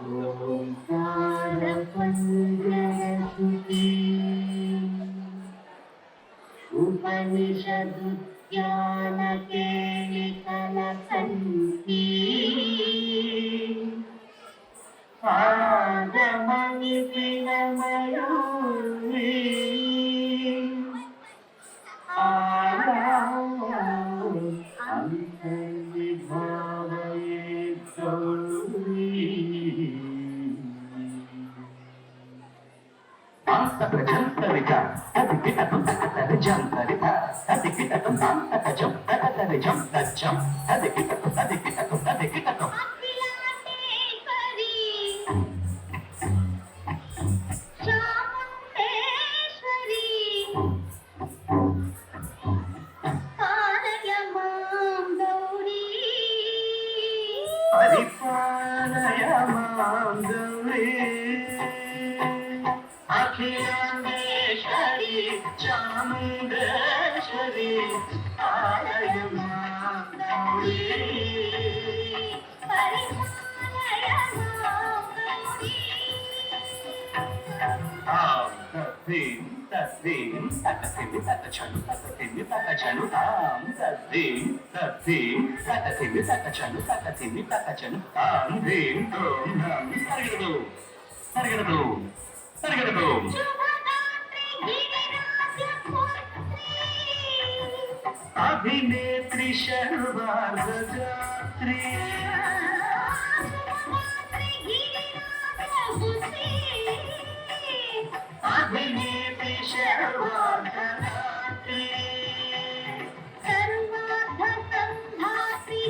ओंकारपञ्जयसुती उपनिषदुद्यानकेलिकलसन्ती आगमनिपिनमयूरी अंतर्विभावये गौरी జంతరిత అది కిటకం తకతరి జంతరిత అది కిటకం తాంతకజం తకతరి జం తచ్చం అది కిటకం अखिलेश्वरी चामुंडेश्वरी आलय मां गौरी परिपालय मां गौरी తద్దిం తద్దిం తకతిమి తకచను తకతిమి తకచను తాం తద్దిం తద్దిం తకతిమి తకచను తకతిమి తకచను తాం దిం తోం నం పరిగెడు పరిగెడు పరిగెడు अभिनेत्री शर्वार्धगात्री अभिनेत्री शर्वार्धगात्री सर्वार्धसंधात्री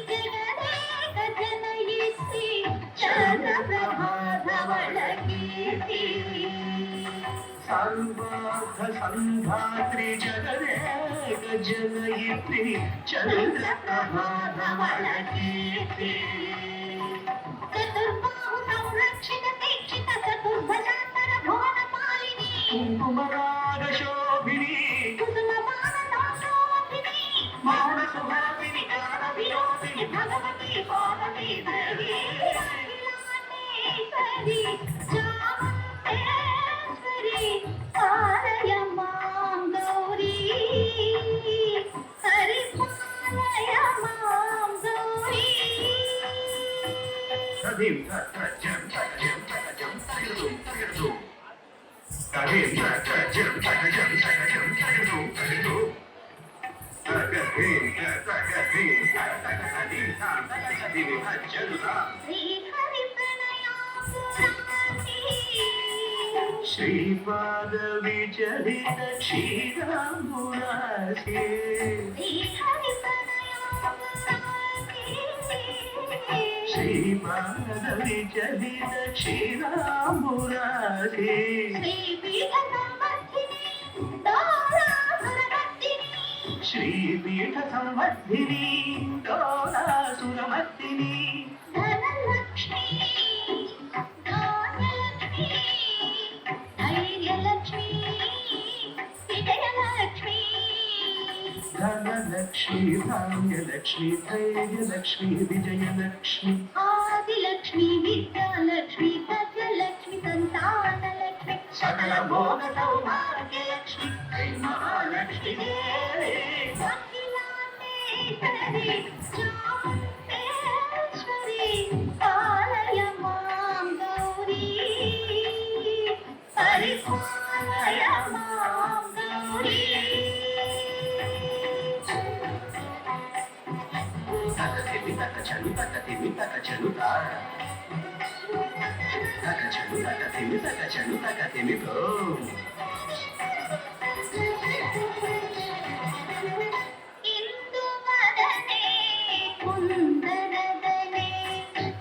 जगदेक जनयित्री चन्द्रप्रभाधवलकीर्ति सर्वार्धसंधात्री जगदेक जनयित्री चन्द्रप्रभाधवलकीर्ति चतुर्बाहु संरक्षित दीक्षित चतुर्भुजान्तर भुवनपालिनी कुङ्कुमरागशोभिनी कुसुमपानदाशोभिनी मौनसुहासिनी गानविनोदिनी भगवती पार्वती देवी अखिलाण्डेश्वरी चामुण्डेश्वरी आलय मां गौरी परिपालय मां गौरी तदिं तकजं तकजं तकजं तकजं तकजं तदिं तकजं तकजं तकजं तकजं तकजं तकदिं तकदिं तकदिं तकदिं हज्जनुता श्रीपादविचलित क्षीराम्बुरासे श्रीपादविचलित क्षीराम्बुरासे श्रीपीठ संवर्धिनी डोलासुरमर्दिनी धनलक्ष्मी धान्यलक्ष्मी धैर्यलक्ष्मी विजयलक्ष्मी धनलक्ष्मी धान्यलक्ष्मी धैर्यलक्ष्मी विजयलक्ष्मी आदिलक्ष्मी विद्यालक्ष्मी गजलक्ष्मी संतानलक्ष्मी सकल भोग सौभाग्यलक्ष्मी जय महालक्ष्मी देवी अखिलाण्डेश्वरी चामुण्डेश्वरी आलय मां गौरी परिपालय मां गौरी तकतिमि तकचनु तकतिमि तकचनु ता तकचनु तकतिमि तकचनु तकतिमि भो इंदुवदने कुंदनदने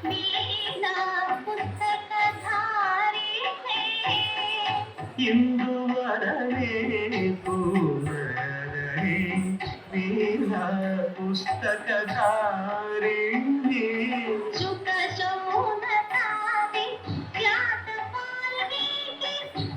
वीणा पुस्तकधारिणे इंदुवदने पूर्णदने वीणा पुस्तकधारिणी सुखशोभतादि व्यासवाल्मीकि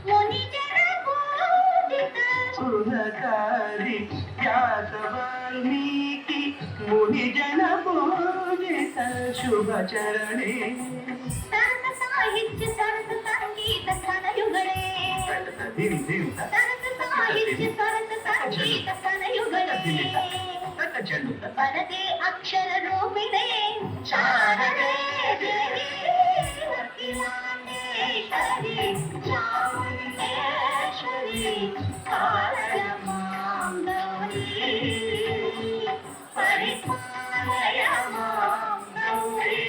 मुनिजनपूजित सुरकारी व्यासवाल्मीकि मुनिजन पूजित शुभचरणे सर्वसाहि ಧಿರಿ ಧಿರಿ సరస సాహిత్య సరస సంగీత కలయుగలే తట చెల్లుత వరదే అక్షర రూపిణే శారదే దేవి అఖిలాండేశ్వరి చాముండేశ్వరి కాళయమాం గౌరీ పరిపాలయమాం గౌరీ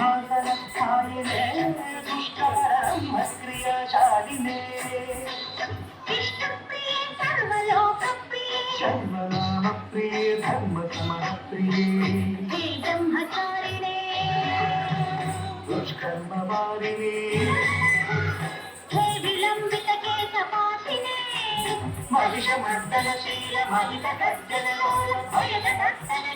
సింహాసనస్థాయినే దుష్టబ్రహ్మక్రియాశాలినే శర్మనామ ప్రియే ధర్మ సమః ప్రియే దుష్కర్మ వారిణే మహిషమర్దనశీల మహిత గర్జన భయద దర్శన